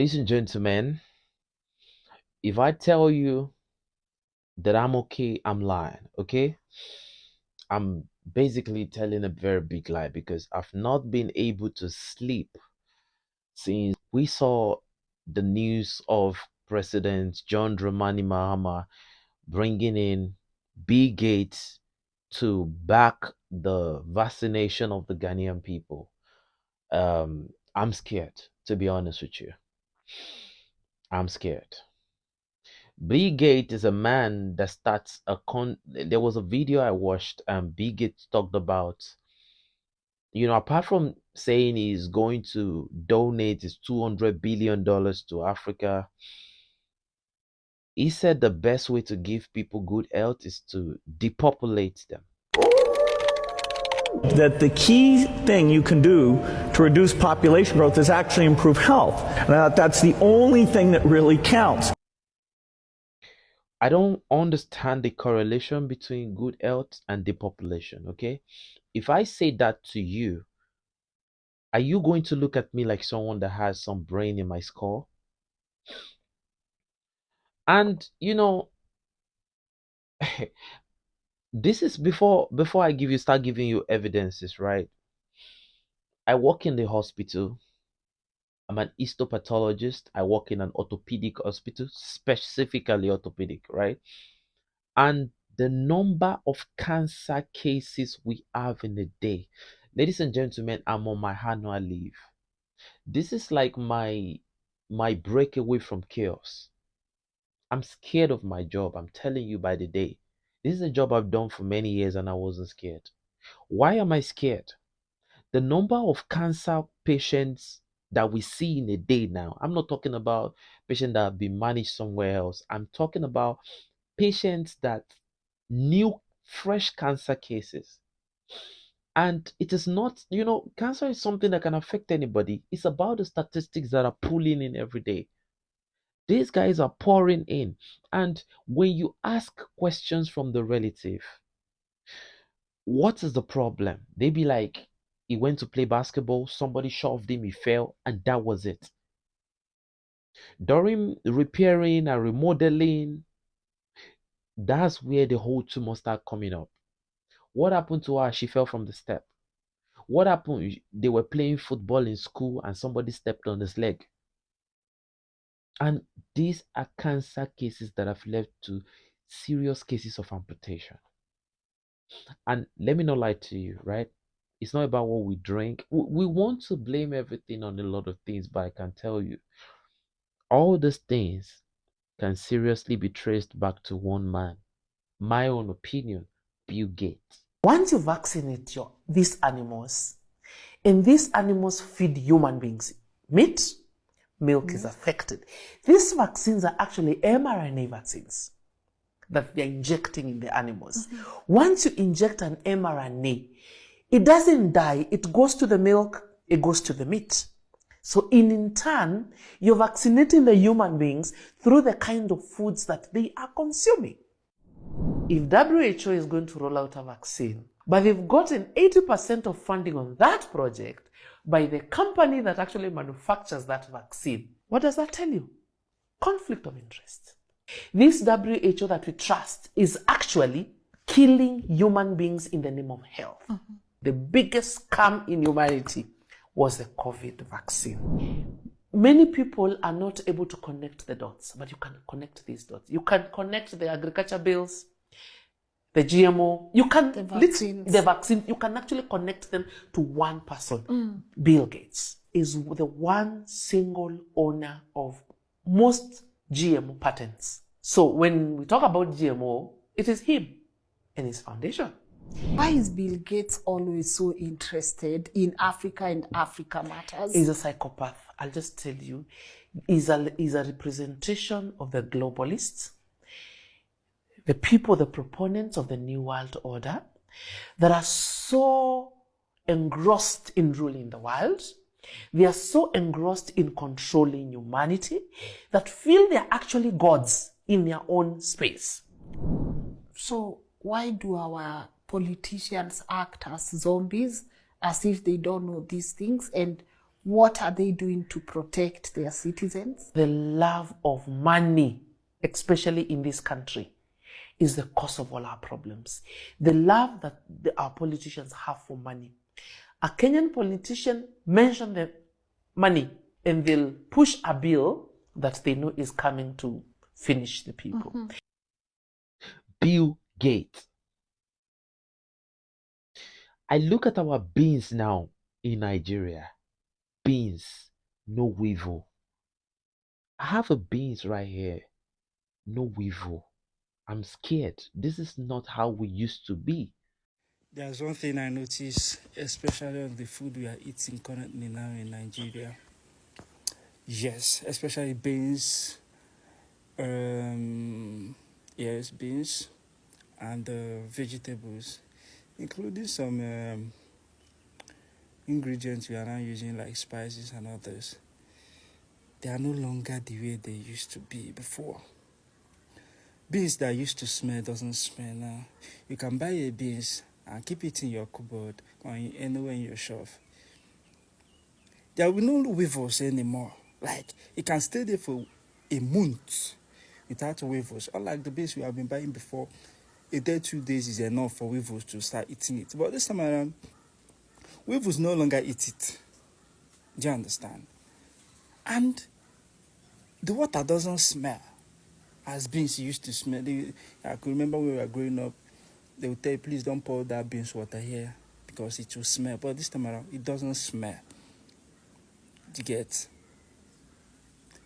Ladies and gentlemen, if I tell you that I'm okay, I'm lying, okay? I'm basically telling a very big lie because I've not been able to sleep since we saw the news of President John Dramani Mahama bringing in Bill Gates to back the vaccination of the Ghanaian people. I'm scared, to be honest with you. I'm scared. Bill Gates is a man that starts a there was a video I watched and Bill Gates talked about, apart from saying he's going to donate his $200 billion to Africa, he said the best way to give people good health is to depopulate them. That the key thing you can do to reduce population growth is actually improve health. And that's the only thing that really counts. I don't understand the correlation between good health and depopulation, okay? If I say that to you, are you going to look at me like someone that has some brain in my skull? And this is before I start giving you evidences, right? I work in the hospital. I'm an histopathologist. I work in an orthopedic hospital, specifically orthopedic, right? And the number of cancer cases we have in a day, ladies and gentlemen, I'm on my annual leave. This is like my breakaway from chaos. I'm scared of my job. I'm telling you by the day. This is a job I've done for many years and I wasn't scared. Why am I scared? The number of cancer patients that we see in a day now, I'm not talking about patients that have been managed somewhere else. I'm talking about patients that new fresh cancer cases. And it is not, cancer is something that can affect anybody. It's about the statistics that are pulling in every day. These guys are pouring in. And when you ask questions from the relative, what is the problem? They be like, he went to play basketball, somebody shoved him, he fell, and that was it. During repairing and remodeling, that's where the whole tumor start coming up. What happened to her? She fell from the step. What happened? They were playing football in school and somebody stepped on his leg. And these are cancer cases that have led to serious cases of amputation. And let me not lie to you, right? It's not about what we drink. We want to blame everything on a lot of things, but I can tell you, all these things can seriously be traced back to one man. My own opinion, Bill Gates. Once you vaccinate these animals, and these animals feed human beings meat, milk is affected. These vaccines are actually mRNA vaccines that they're injecting in the animals. Once you inject an mRNA, it doesn't die. It goes to the milk, it goes to the meat. So in turn, you're vaccinating the human beings through the kind of foods that they are consuming. If WHO is going to roll out a vaccine, but they've gotten 80% of funding on that project by the company that actually manufactures that vaccine, what does that tell you? Conflict of interest. This WHO that we trust is actually killing human beings in the name of health. The biggest scam in humanity was the COVID vaccine. Many people are not able to connect the dots, but you can connect these dots. You can connect the agriculture bills, the GMO, you can the vaccine, you can actually connect them to one person. Bill Gates is the one single owner of most GMO patents. So when we talk about GMO, it is him and his foundation. Why is Bill Gates always so interested in Africa and Africa matters? He's a psychopath. I'll just tell you. He's a representation of the globalists, the people, the proponents of the New World Order that are so engrossed in ruling the world. They are so engrossed in controlling humanity that feel they're actually gods in their own space. So why do our politicians act as zombies, as if they don't know these things? And What are they doing to protect their citizens? The love of money, especially in this country, is the cause of all our problems. The love that our politicians have for money. A Kenyan politician mention the money and they'll push a bill that they know is coming to finish the people. Bill Gates. I look at our beans now in Nigeria. Beans, no weevil. I have a beans right here, no weevil. I'm scared. This is not how we used to be. There's one thing I notice, especially on the food we are eating currently now in Nigeria. Yes, especially beans. Yes, beans and vegetables, including some ingredients we are now using like spices and others. They are no longer the way they used to be before. Beans that used to smell doesn't smell now. You can buy a beans and keep it in your cupboard or anywhere in your shelf. There will be no weevils anymore. Like, it can stay there for a month without weevils. Unlike the beans we have been buying before, a day, 2 days is enough for weevils to start eating it. But this time around, weevils no longer eat it. Do you understand? And the water doesn't smell as beans used to smell. I could remember when we were growing up, they would tell you, please don't pour that beans water here because it will smell. But this time around, it doesn't smell. Do you get?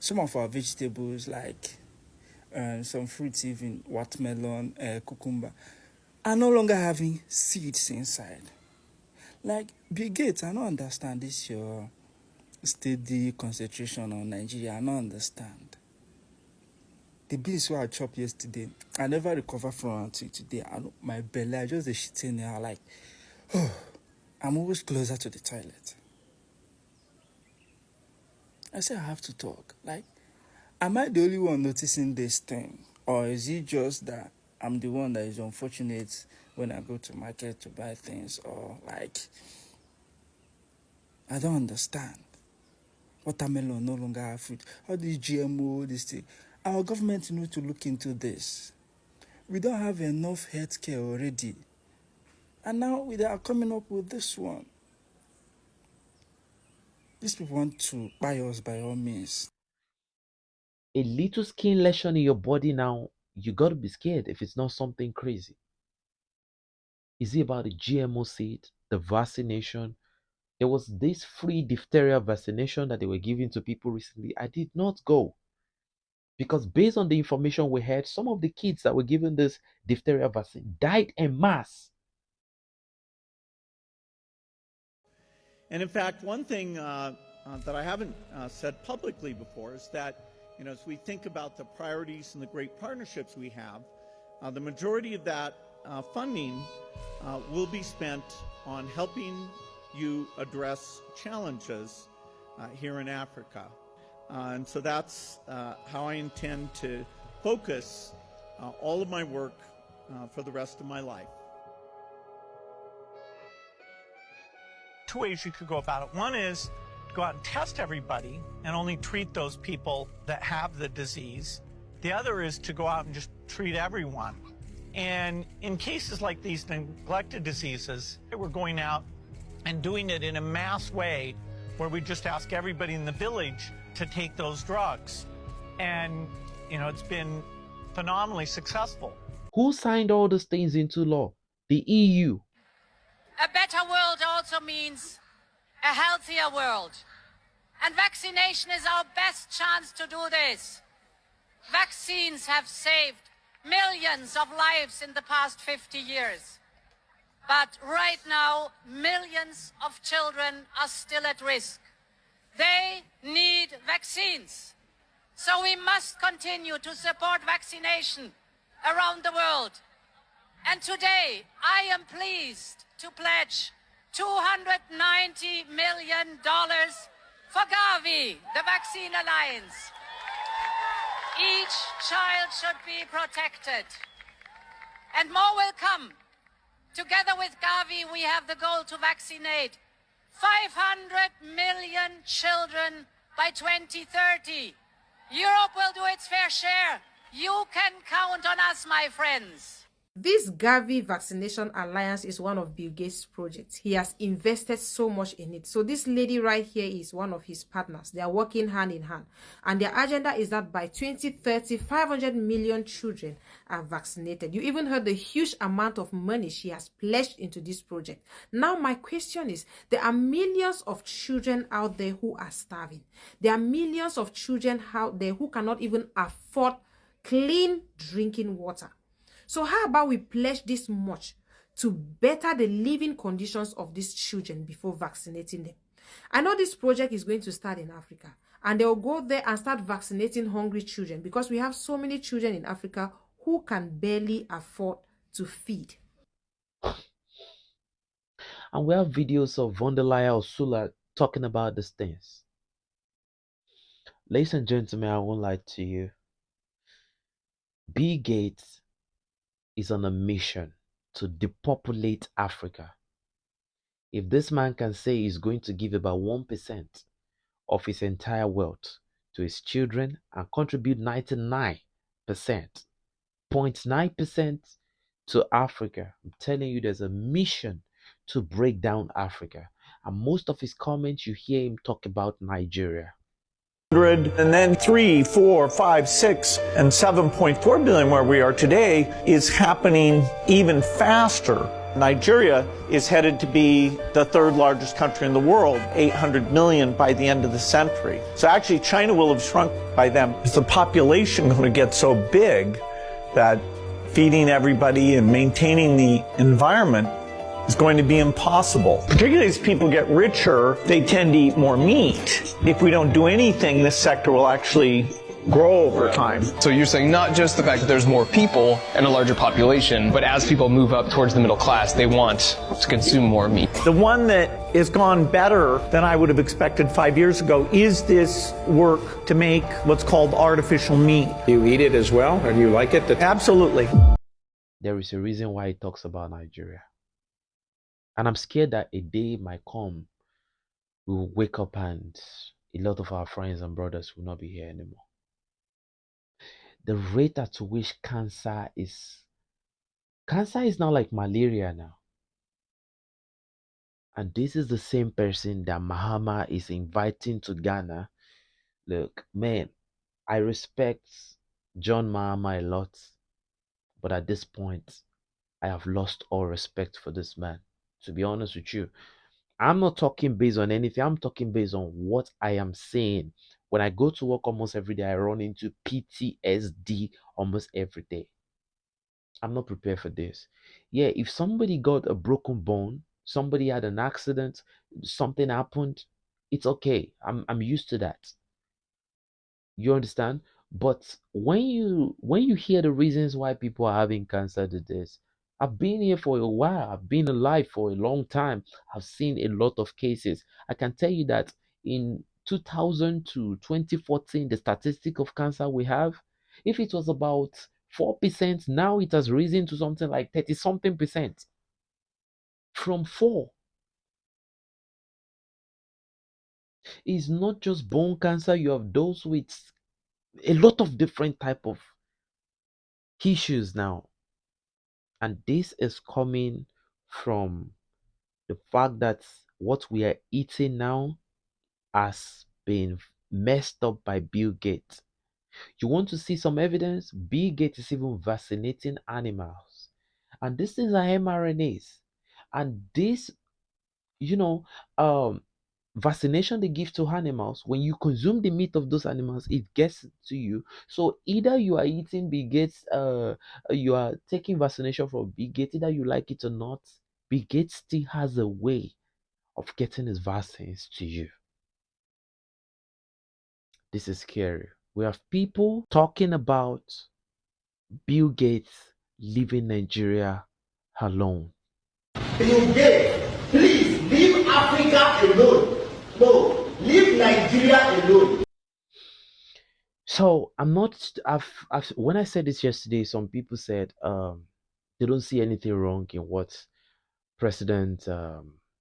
Some of our vegetables, like some fruits, even watermelon, cucumber, are no longer having seeds inside. Like Bill Gates, I don't understand this your steady concentration on Nigeria. I don't understand. The beans where I chopped yesterday, I never recovered from until today. My belly, I just shit in there. Like, oh, I'm always closer to the toilet. I said I have to talk. Like, am I the only one noticing this thing? Or is it just that I'm the one that is unfortunate when I go to market to buy things? Or like, I don't understand. Watermelon no longer have fruit. All these GMO, this thing. Our government needs to look into this. We don't have enough healthcare already. And now they are coming up with this one. These people want to buy us by all means. A little skin lesion in your body now, you gotta be scared if it's not something crazy. Is it about the GMO seed, the vaccination? There was this free diphtheria vaccination that they were giving to people recently. I did not go because, based on the information we had, some of the kids that were given this diphtheria vaccine died en masse. And in fact, one thing that I haven't said publicly before is that, as we think about the priorities and the great partnerships we have, the majority of that funding will be spent on helping you address challenges here in Africa. And so that's how I intend to focus all of my work for the rest of my life. Two ways you could go about it. One is to go out and test everybody and only treat those people that have the disease. The other is to go out and just treat everyone. And in cases like these neglected diseases, we're going out and doing it in a mass way where we just ask everybody in the village to take those drugs. And, it's been phenomenally successful. Who signed all these things into law? The EU. A better world also means a healthier world. And vaccination is our best chance to do this. Vaccines have saved millions of lives in the past 50 years. But right now, millions of children are still at risk. They need vaccines. So we must continue to support vaccination around the world. And today, I am pleased to pledge $290 million for GAVI, the Vaccine Alliance. Each child should be protected. And more will come. Together with GAVI, we have the goal to vaccinate 500 million children by 2030. Europe will do its fair share. You can count on us, my friends. This Gavi Vaccination Alliance is one of Bill Gates' projects. He has invested so much in it. So this lady right here is one of his partners. They are working hand in hand. And their agenda is that by 2030, 500 million children are vaccinated. You even heard the huge amount of money she has pledged into this project. Now, my question is, there are millions of children out there who are starving. There are millions of children out there who cannot even afford clean drinking water. So how about we pledge this much to better the living conditions of these children before vaccinating them? I know this project is going to start in Africa, and they'll go there and start vaccinating hungry children because we have so many children in Africa who can barely afford to feed. And we have videos of von der Leyen or Sula talking about these things. Ladies and gentlemen, I won't lie to you. Bill Gates is on a mission to depopulate Africa. If this man can say he's going to give about 1% of his entire wealth to his children and contribute 99%, 0.9% to Africa, I'm telling you, there's a mission to break down Africa. And most of his comments, you hear him talk about Nigeria. And then 3, 4, 5, 6, and 7.4 billion where we are today is happening even faster. Nigeria is headed to be the third largest country in the world, 800 million by the end of the century. So actually China will have shrunk by then. Is the population going to get so big that feeding everybody and maintaining the environment is going to be impossible? Particularly as people get richer, they tend to eat more meat. If we don't do anything, this sector will actually grow over time. So you're saying not just the fact that there's more people and a larger population, but as people move up towards the middle class, they want to consume more meat. The one that has gone better than I would have expected 5 years ago is this work to make what's called artificial meat. You eat it as well, and you like it? Absolutely. There is a reason why he talks about Nigeria. And I'm scared that a day might come, we will wake up and a lot of our friends and brothers will not be here anymore. The rate at which cancer is now like malaria now. And this is the same person that Mahama is inviting to Ghana. Look, man, I respect John Mahama a lot, but at this point, I have lost all respect for this man. To be honest with you, I'm not talking based on anything. I'm talking based on what I am saying. When I go to work almost every day, I run into PTSD almost every day. I'm not prepared for this. Yeah, if somebody got a broken bone, somebody had an accident, something happened, it's okay. I'm used to that. You understand? But when you hear the reasons why people are having cancer these days, I've been here for a while. I've been alive for a long time. I've seen a lot of cases. I can tell you that in 2000 to 2014, the statistic of cancer we have, if it was about 4%, now it has risen to something like 30 something percent from 4. It's not just bone cancer, you have those with a lot of different type of issues now. And this is coming from the fact that what we are eating now has been messed up by Bill Gates. You want to see some evidence? Bill Gates is even vaccinating animals. And these things are mRNAs. And this, you know, vaccination they give to animals, when you consume the meat of those animals, it gets to you. So either you are eating Bill Gates, you are taking vaccination from Bill Gates, either you like it or not, Bill Gates still has a way of getting his vaccines to you. This is scary. We have people talking about Bill Gates leaving Nigeria alone. Bill Gates, please leave Africa alone. No, leave Nigeria alone. So I'm not. When I said this yesterday, some people said they don't see anything wrong in what President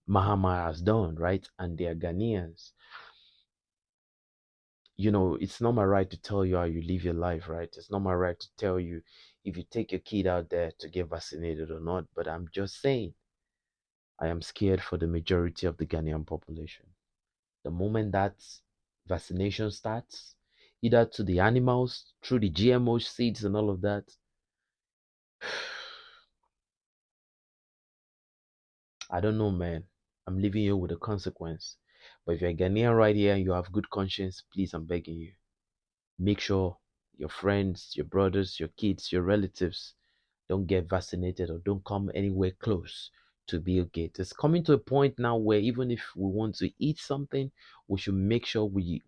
Mahama has done, right? And they are Ghanaians. It's not my right to tell you how you live your life, right? It's not my right to tell you if you take your kid out there to get vaccinated or not. But I'm just saying, I am scared for the majority of the Ghanaian population. The moment that vaccination starts, either to the animals, through the GMO seeds and all of that, I don't know, man. I'm leaving you with a consequence. But if you're a Ghanaian right here and you have good conscience, please, I'm begging you, make sure your friends, your brothers, your kids, your relatives don't get vaccinated or don't come anywhere close to Bill Gates. It's coming to a point now where even if we want to eat something, we should make sure we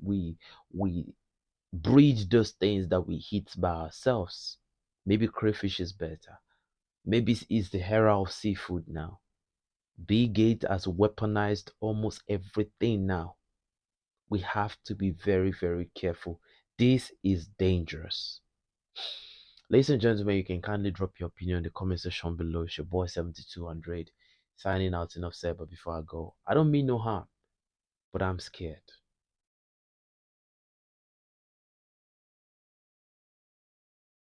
breed those things that we eat by ourselves. Maybe crayfish is better. Maybe it's the era of seafood now. Bill Gates has weaponized almost everything now. We have to be very, very careful. This is dangerous. Ladies and gentlemen, you can kindly drop your opinion in the comment section below. It's your boy 7200 signing out. Enough said, but before I go, I don't mean no harm, but I'm scared.